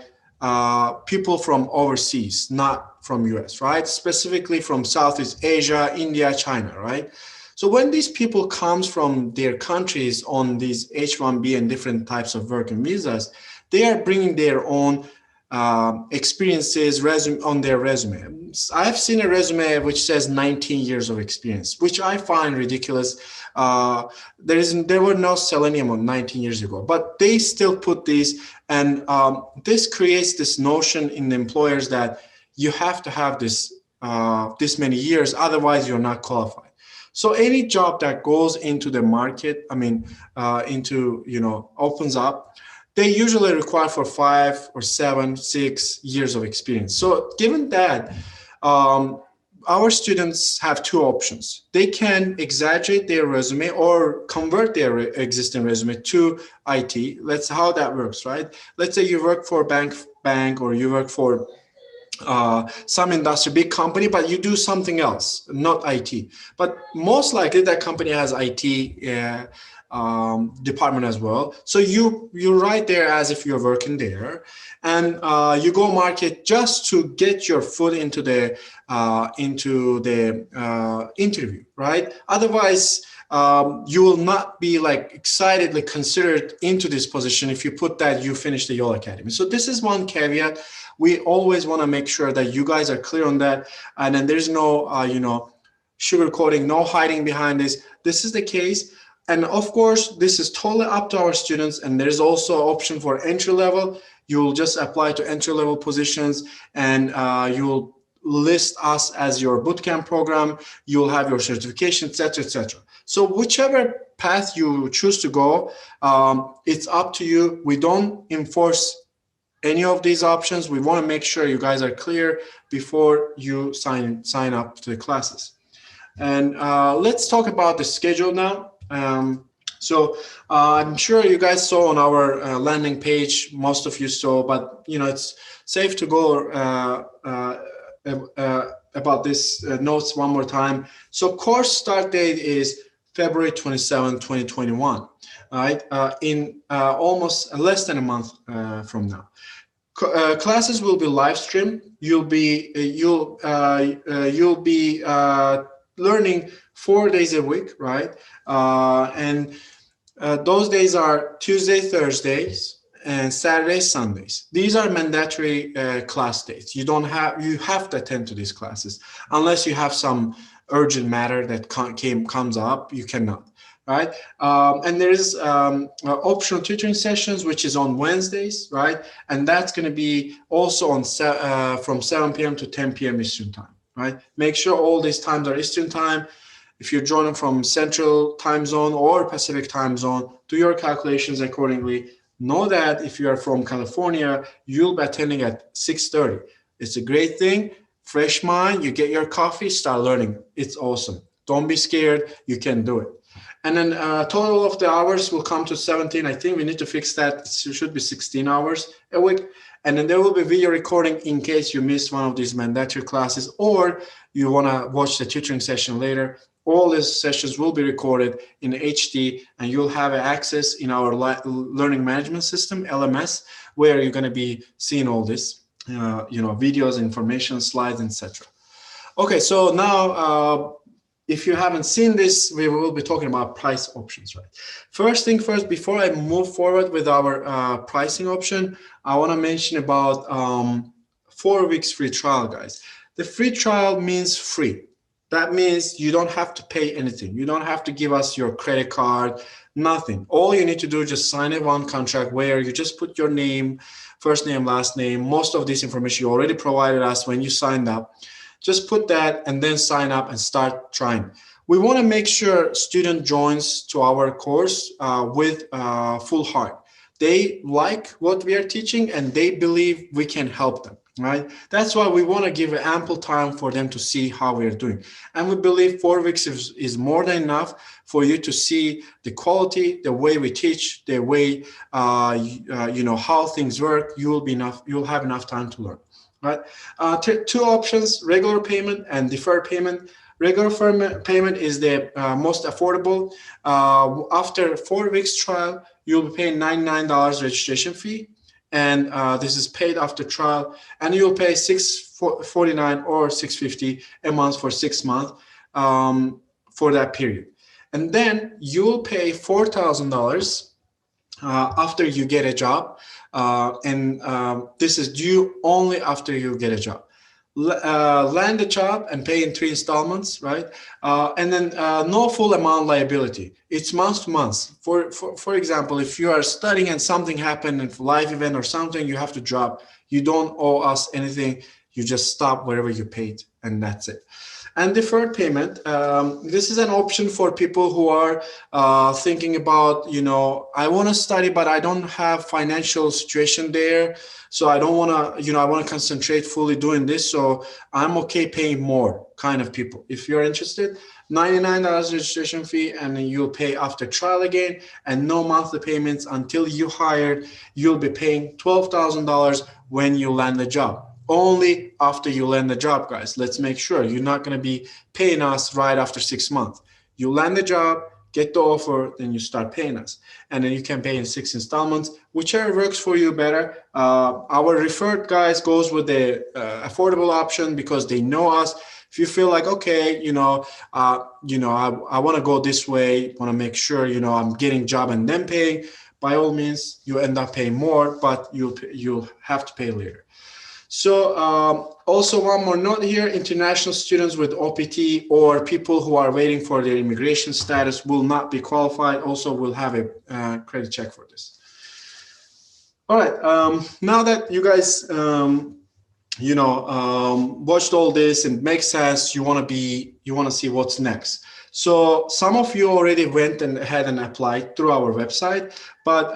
people from overseas, not from US, right? Specifically from Southeast Asia, India, China, right? So when these people comes from their countries on these H-1B and different types of working visas, they are bringing their own experiences on their resume. I've seen a resume which says 19 years of experience, which I find ridiculous. There were no Selenium on 19 years ago, but they still put these, and this creates this notion in the employers that you have to have this many years, otherwise you're not qualified. So any job that goes into the market, opens up, they usually require for 5 or 7, 6 years of experience. So given that, our students have two options. They can exaggerate their resume or convert their existing resume to IT. Let's how that works, right? Let's say you work for a bank, or you work for some industry, big company, but you do something else, not IT. But most likely that company has IT department as well. So you write there as if you're working there, and you go market just to get your foot into the interview, right? Otherwise, you will not be excitedly considered into this position if you put that you finished the YOL Academy. So this is one caveat. We always want to make sure that you guys are clear on that, and then there's no sugarcoating, no hiding behind this. This is the case. And of course, this is totally up to our students. And there's also an option for entry level. You'll just apply to entry level positions, and you'll list us as your bootcamp program. You'll have your certification, etc., etc. So whichever path you choose to go, it's up to you. We don't enforce any of these options. We want to make sure you guys are clear before you sign up to the classes. And let's talk about the schedule now. So I'm sure you guys saw on our landing page, most of you saw, but it's safe to go about this notes one more time. So course start date is February 27, 2021. All right, in almost less than a month from now. Classes will be live streamed. You'll be learning 4 days a week, right? And those days are Tuesday, Thursdays, and Saturday, Sundays. These are mandatory class dates. You have to attend to these classes unless you have some urgent matter that comes up. You cannot. Right, and there is optional tutoring sessions, which is on Wednesdays, right, and that's going to be also on from 7 p.m. to 10 p.m. Eastern time, right. Make sure all these times are Eastern time. If you're joining from Central time zone or Pacific time zone, do your calculations accordingly. Know that if you are from California, you'll be attending at 6:30. It's a great thing. Fresh mind, you get your coffee, start learning. It's awesome. Don't be scared. You can do it. And then total of the hours will come to 17. I think we need to fix that. It should be 16 hours a week. And then there will be video recording in case you missed one of these mandatory classes or you want to watch the tutoring session later. All these sessions will be recorded in HD and you'll have access in our learning management system, LMS, where you're going to be seeing all this, videos, information, slides, etc. Okay, so now, if you haven't seen this, we will be talking about price options, right? First thing first, before I move forward with our pricing option, I want to mention about 4 weeks free trial, guys. The free trial means free. That means you don't have to pay anything. You don't have to give us your credit card, nothing. All you need to do is just sign a one contract where you just put your name, first name, last name. Most of this information you already provided us when you signed up. Just put that and then sign up and start trying. We want to make sure student joins to our course with full heart. They like what we are teaching and they believe we can help them, right? That's why we want to give ample time for them to see how we are doing. And we believe 4 weeks is more than enough for you to see the quality, the way we teach, the way, how things work. You'll have enough time to learn. Right. Two options, regular payment and deferred payment. Regular payment is the most affordable. After 4 weeks trial, you'll be paying $99 registration fee. And this is paid after trial. And you'll pay $649 or $650 a month for 6 months for that period. And then you'll pay $4,000 after you get a job. This is due only after you get a job. Land a job and pay in 3 installments, right? And then no full amount liability. It's month to month. For example, if you are studying and something happened, in life event or something, you have to drop. You don't owe us anything. You just stop wherever you paid, and that's it. And deferred payment, this is an option for people who are thinking about, I want to study, but I don't have financial situation there. So I don't want to, I want to concentrate fully doing this. So I'm okay paying more kind of people. If you're interested, $99 registration fee, and then you'll pay after trial again, and no monthly payments until you hired. You'll be paying $12,000 when you land the job. Only after you land the job, guys. Let's make sure you're not going to be paying us right after 6 months. You land the job, get the offer, then you start paying us. And then you can pay in 6 installments, whichever works for you better. Our referred guys goes with the affordable option because they know us. If you feel like, okay, I want to go this way, want to make sure, I'm getting job and then paying, by all means, you end up paying more, but you'll have to pay later. So also one more note here, international students with OPT or people who are waiting for their immigration status will not be qualified. Also will have a credit check for this. All right, now that you guys, watched all this and makes sense, you want to see what's next. So some of you already went and ahead and applied through our website, but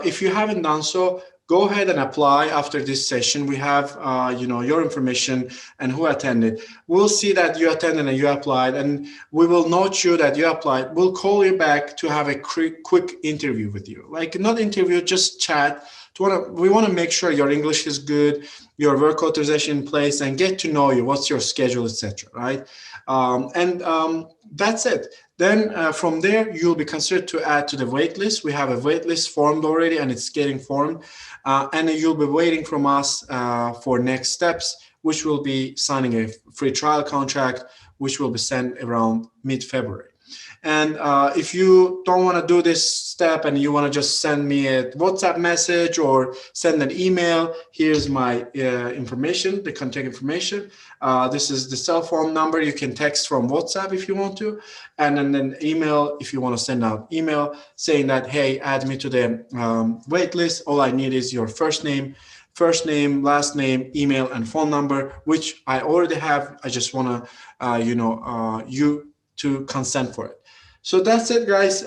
if you haven't done so, go ahead and apply after this session. We have, your information and who attended. We'll see that you attended and you applied, and we will note you that you applied. We'll call you back to have a quick interview with you. Like not interview, just chat We want to make sure your English is good, your work authorization in place, and get to know you. What's your schedule, etc. Right? That's it. Then from there, you'll be considered to add to the wait list. We have a wait list formed already, and it's getting formed. And you'll be waiting from us for next steps, which will be signing a free trial contract, which will be sent around mid-February. And if you don't want to do this step and you want to just send me a WhatsApp message or send an email, here's my information, the contact information. This is the cell phone number. You can text from WhatsApp if you want to, and then email if you want to send out email saying that, hey, add me to the wait list. All I need is your first name, last name, email, and phone number, which I already have. I just want to, you to consent for it. So that's it, guys.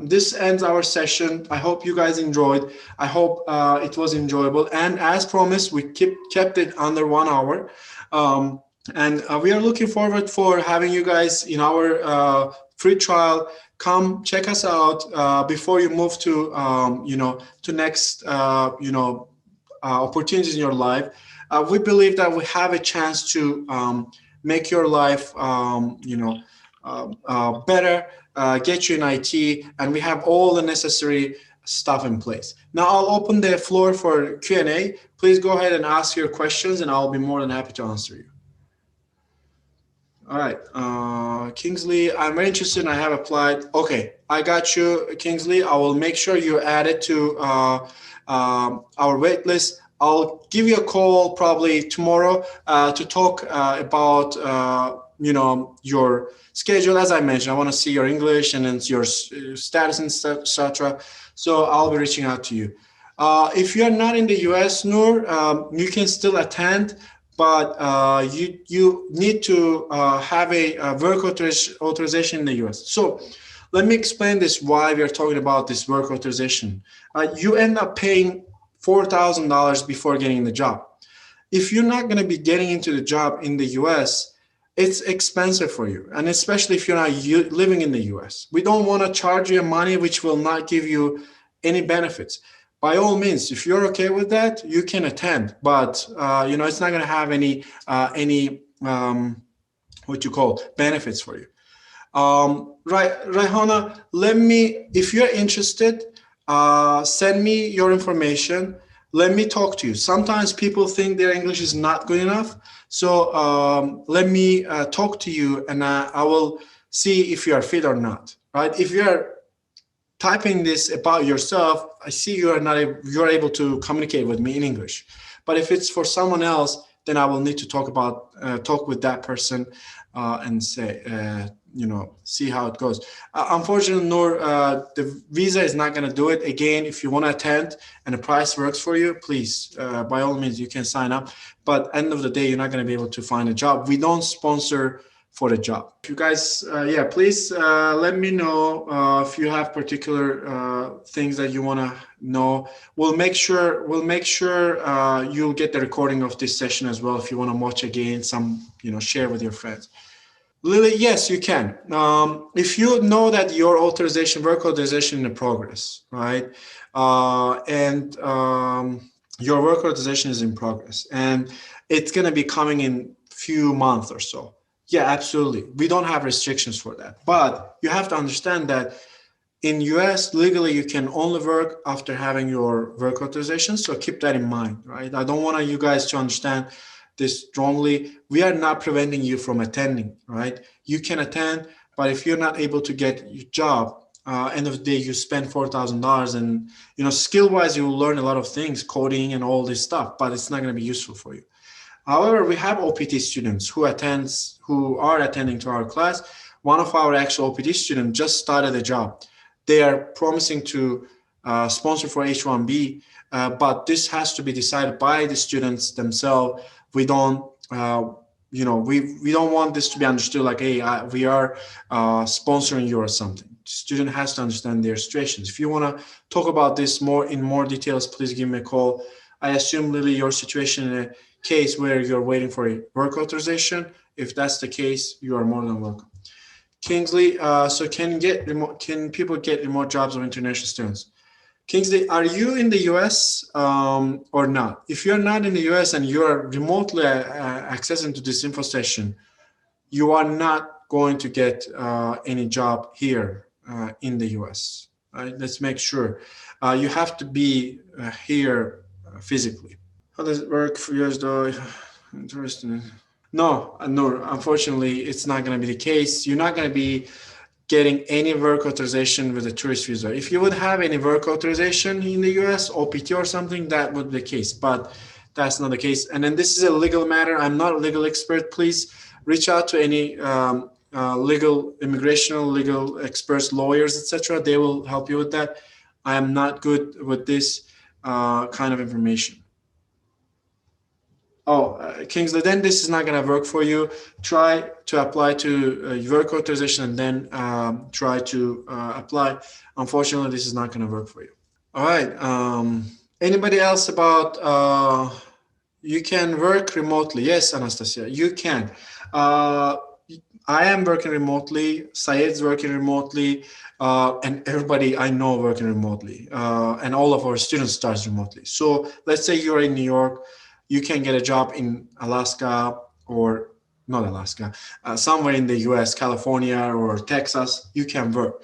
This ends our session. I hope you guys enjoyed. I hope it was enjoyable. And as promised, we kept it under 1 hour. And we are looking forward for having you guys in our free trial. Come check us out before you move to, to next, opportunities in your life. We believe that we have a chance to make your life, better, get you in IT, and we have all the necessary stuff in place. Now I'll open the floor for Q&A. Please go ahead and ask your questions, and I'll be more than happy to answer you. All right, Kingsley, I'm very interested and I have applied. Okay, I got you, Kingsley. I will make sure you're added to our wait list. I'll give you a call probably tomorrow to talk about your schedule. As I mentioned, I want to see your English and then your status and etc. So I'll be reaching out to you. If you're not in the US, Noor, you can still attend, but you need to have a work authorization in the US. So let me explain this why we are talking about this work authorization. You end up paying $4,000 before getting the job. If you're not going to be getting into the job in the US, it's expensive for you. And especially if you're not living in the US. We don't want to charge you money which will not give you any benefits. By all means, if you're okay with that, you can attend. But, it's not going to have any benefits for you. Right, Raihana, if you're interested, send me your information. Let me talk to you. Sometimes people think their English is not good enough. So let me talk to you, and I will see if you are fit or not, right? If you're typing this about yourself, I see you're able to communicate with me in English. But if it's for someone else, then I will need to talk with that person and say, see how it goes. Unfortunately, Noor, the visa is not going to do it. Again, if you want to attend and the price works for you, please, by all means, you can sign up. But end of the day, you're not going to be able to find a job. We don't sponsor for the job. If you guys, please let me know if you have particular things that you want to know. We'll make sure you'll get the recording of this session as well if you want to watch again, share with your friends. Lily, yes, you can. If you know that your work authorization in progress, right? And your work authorization is in progress and it's going to be coming in few months or so. Yeah, absolutely. We don't have restrictions for that. But you have to understand that in US, legally, you can only work after having your work authorization. So keep that in mind, right? I don't want you guys to understand this strongly. We are not preventing you from attending, right? You can attend, but if you're not able to get your job, end of the day, you spend $4,000 and, skill-wise, you will learn a lot of things, coding and all this stuff, but it's not going to be useful for you. However, we have OPT students who are attending to our class. One of our actual OPT students just started a job. They are promising to sponsor for H-1B, but this has to be decided by the students themselves. We don't, we don't want this to be understood like, hey, we are sponsoring you or something. The student has to understand their situations. If you want to talk about this in more details, please give me a call. I assume, Lily, your situation in a case where you're waiting for a work authorization. If that's the case, you are more than welcome. Kingsley, so can people get remote jobs of international students? Kingsley, are you in the US or not? If you're not in the US and you're remotely accessing to this info session, you are not going to get any job here in the US. Right? Let's make sure. You have to be here physically. How does it work for years though? Interesting. No, unfortunately, it's not going to be the case. You're not going to be getting any work authorization with a tourist visa. If you would have any work authorization in the US, OPT or something, that would be the case, but that's not the case. And then this is a legal matter. I'm not a legal expert. Please reach out to any legal, immigration, legal experts, lawyers, etc. They will help you with that. I am not good with this kind of information. Kingsley, then this is not going to work for you. Try to apply to work authorization and then try to apply. Unfortunately, this is not going to work for you. All right. Anybody else about you can work remotely? Yes, Anastasia, you can. I am working remotely. Syed's working remotely. And everybody I know working remotely. And all of our students start remotely. So let's say you're in New York. You can get a job in Alaska or not Alaska, somewhere in the US, California or Texas, you can work.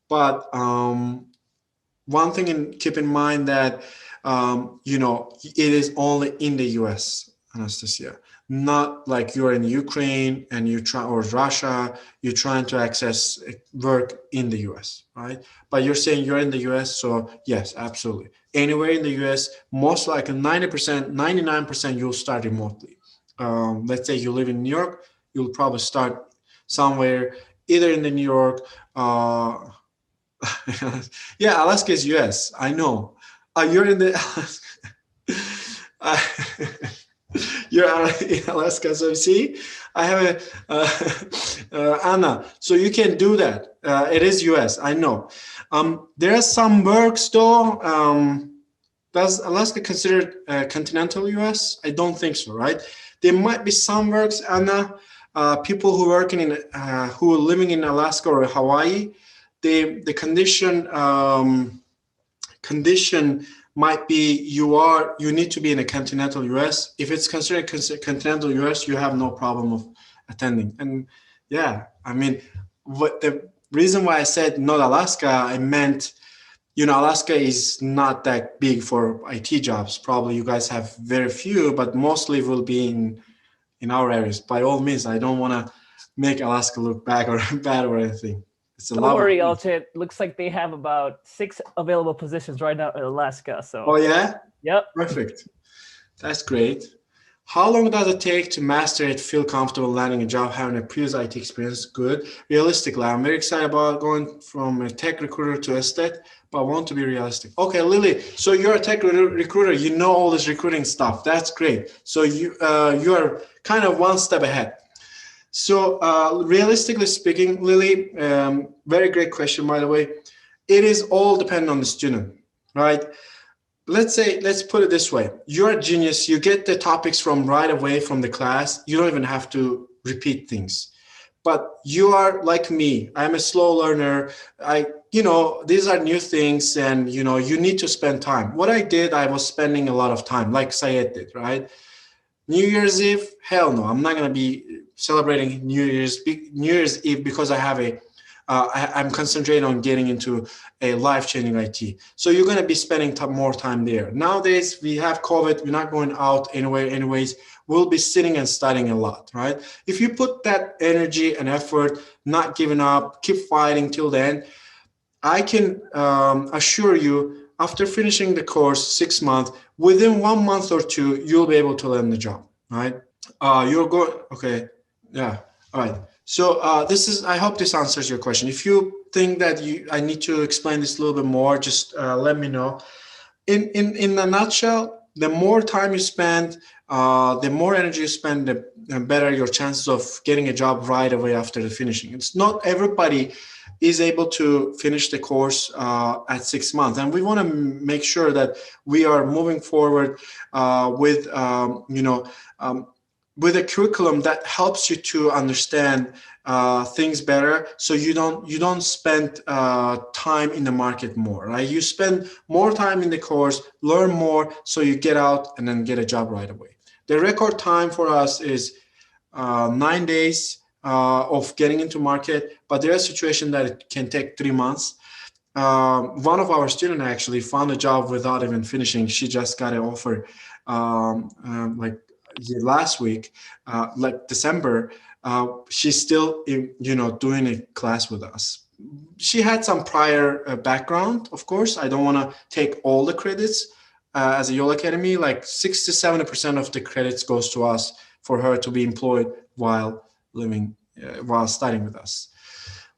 But one thing keep in mind that, it is only in the US, Anastasia, not like you're in Ukraine and or Russia, you're trying to access work in the US, right? But you're saying you're in the US, so yes, absolutely. Anywhere in the US, most likely 90%, 99%, you'll start remotely. Let's say you live in New York, you'll probably start somewhere either in the New York, yeah, Alaska is US, I know. You're in the, you're in Alaska, so see, I have Anna, so you can do that. It is US, I know. There are some works though. Does Alaska considered continental US? I don't think so, right? There might be some works, Anna, people who working in, who are living in Alaska or Hawaii, the condition might be you need to be in a continental US. If it's considered continental US, you have no problem of attending. And yeah, I mean, what the reason why I said not Alaska, I meant, Alaska is not that big for IT jobs. Probably you guys have very few, but mostly will be in our areas. By all means, I don't want to make Alaska look bad or anything. It's a Don't worry, Alcin. Looks like they have about 6 available positions right now in Alaska. So. Oh yeah? Yep. Perfect. That's great. How long does it take to master it, feel comfortable landing a job, having a previous IT experience? Good. Realistically, I'm very excited about going from a tech recruiter to a stat, but I want to be realistic. Okay, Lily, so you're a tech recruiter. You know all this recruiting stuff. That's great. So you are kind of one step ahead. So realistically speaking, Lily, very great question, by the way. It is all dependent on the student, right? Let's put it this way. You're a genius. You get the topics from right away from the class. You don't even have to repeat things. But you are like me. I'm a slow learner. These are new things and, you need to spend time. What I did, I was spending a lot of time like Syed did, right? New Year's Eve, hell no. I'm not going to be celebrating New Year's Eve because I have I'm concentrating on getting into a life-changing IT. So you're going to be spending more time there. Nowadays, we have COVID. We're not going out anywhere anyways. We'll be sitting and studying a lot, right? If you put that energy and effort, not giving up, keep fighting till the end, I can assure you, after finishing the course 6 months, within 1 month or 2, you'll be able to land the job, right? Okay, yeah, all right. So I hope this answers your question. If you think that I need to explain this a little bit more, just let me know. In a nutshell, the more time you spend, the more energy you spend, the better your chances of getting a job right away after the finishing. It's not everybody is able to finish the course at 6 months. And we want to make sure that we are moving forward with, with a curriculum that helps you to understand things better, so you don't spend time in the market more, right? You spend more time in the course, learn more, so you get out and then get a job right away. The record time for us is 9 days of getting into market, but there are situations that it can take 3 months. One of our students actually found a job without even finishing. She just got an offer like last week, like December. She's still doing a class with us. She had some prior background, of course. I don't want to take all the credits as a YOL Academy. Like 60 to 70% of the credits goes to us for her to be employed while studying with us.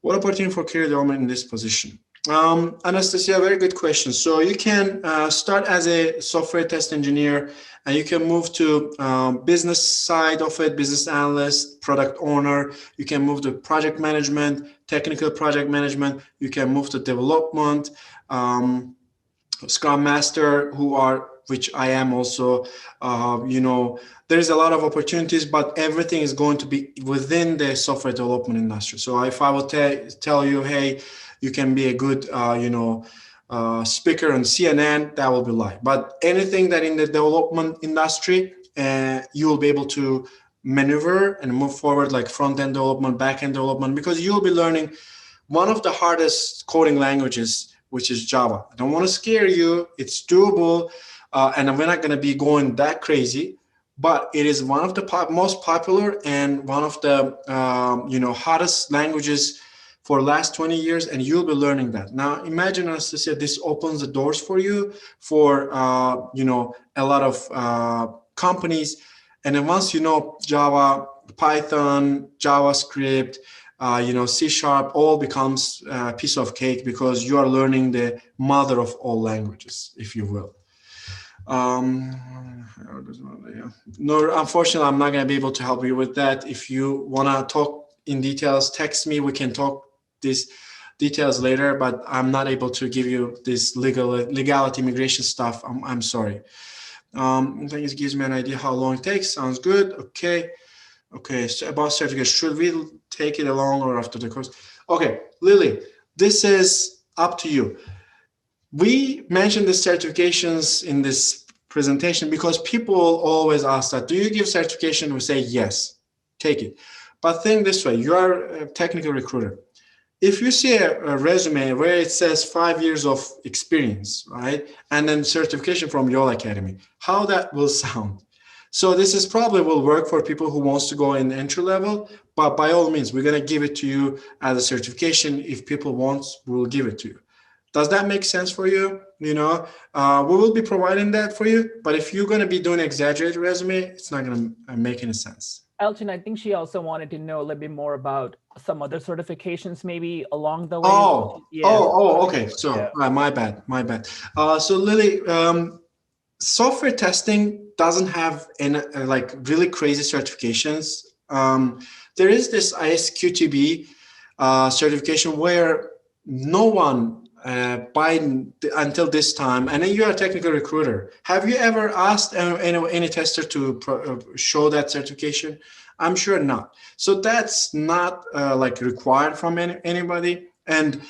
What opportunity for career development in this position? Anastasia, very good question. So you can start as a software test engineer, and you can move to business side of it, business analyst, product owner. You can move to project management, technical project management. You can move to development, Scrum Master, which I am also. There's a lot of opportunities, but everything is going to be within the software development industry. So if I will tell you, hey, you can be a good, speaker on CNN, that will be lie. But anything that in the development industry, you will be able to maneuver and move forward, like front-end development, back-end development, because you'll be learning one of the hardest coding languages, which is Java. I don't want to scare you. It's doable, and we're not going to be going that crazy. But it is one of the most popular and one of the hottest languages for last 20 years, and you'll be learning that. Now, imagine, Anastasia, this opens the doors for you for a lot of companies, and then once you know Java, Python, JavaScript, C#, all becomes a piece of cake, because you are learning the mother of all languages, if you will. No, unfortunately, I'm not going to be able to help you with that. If you want to talk in details, text me. We can talk these details later, but I'm not able to give you this legality, immigration stuff. I'm sorry. I think it gives me an idea how long it takes. Sounds good. Okay. So about certification, should we take it along or after the course? Okay, Lily, this is up to you. We mentioned the certifications in this presentation because people always ask that, do you give certification? We say yes, take it. But think this way, you are a technical recruiter. If you see a resume where it says 5 years of experience, right, and then certification from YOL Academy, how that will sound? So this is probably will work for people who wants to go in entry level, but by all means, we're going to give it to you as a certification. If people want, we'll give it to you. Does that make sense for you? We will be providing that for you, but if you're going to be doing an exaggerated resume, it's not going to make any sense. Elton, I think she also wanted to know a little bit more about some other certifications maybe along the way. Okay. So my bad. So Lily, software testing doesn't have any really crazy certifications. There is this ISQTB certification where no one until this time, and then you're a technical recruiter. Have you ever asked any tester to show that certification? I'm sure not. So that's not required from anybody, and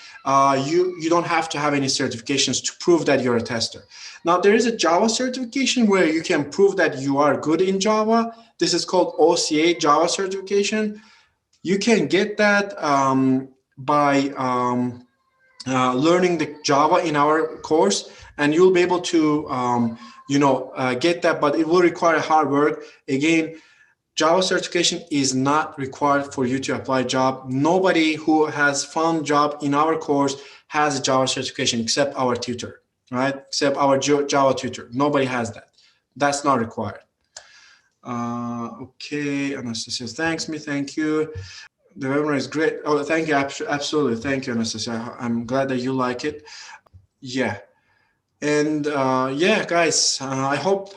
you don't have to have any certifications to prove that you're a tester. Now there is a Java certification where you can prove that you are good in Java. This is called OCA Java certification. You can get that by learning the Java in our course, and you'll be able to get that, but it will require hard work. Again, Java certification is not required for you to apply a job. Nobody who has found job in our course has a Java certification except our tutor, right? Except our Java tutor. Nobody has that. That's not required. Okay, Anastasia, thank you. The webinar is great. Oh, thank you. Absolutely. Thank you, Anastasia. I'm glad that you like it. Yeah. And guys, I hope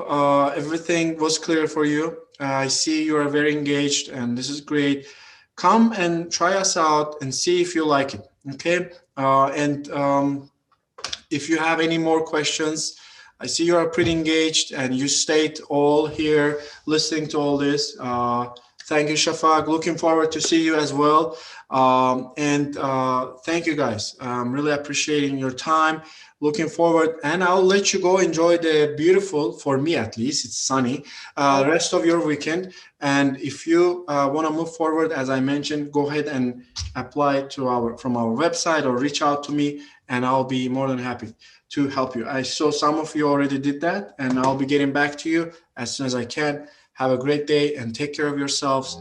everything was clear for you. I see you are very engaged, and this is great. Come and try us out and see if you like it. Okay. If you have any more questions, I see you are pretty engaged and you stayed all here listening to all this. Thank you, Shafaq. Looking forward to see you as well. And thank you guys. I'm really appreciating your time. Looking forward, and I'll let you go enjoy the beautiful, for me at least, it's sunny, rest of your weekend. And if you want to move forward, as I mentioned, go ahead and apply to from our website or reach out to me, and I'll be more than happy to help you. I saw some of you already did that, and I'll be getting back to you as soon as I can. Have a great day and take care of yourselves.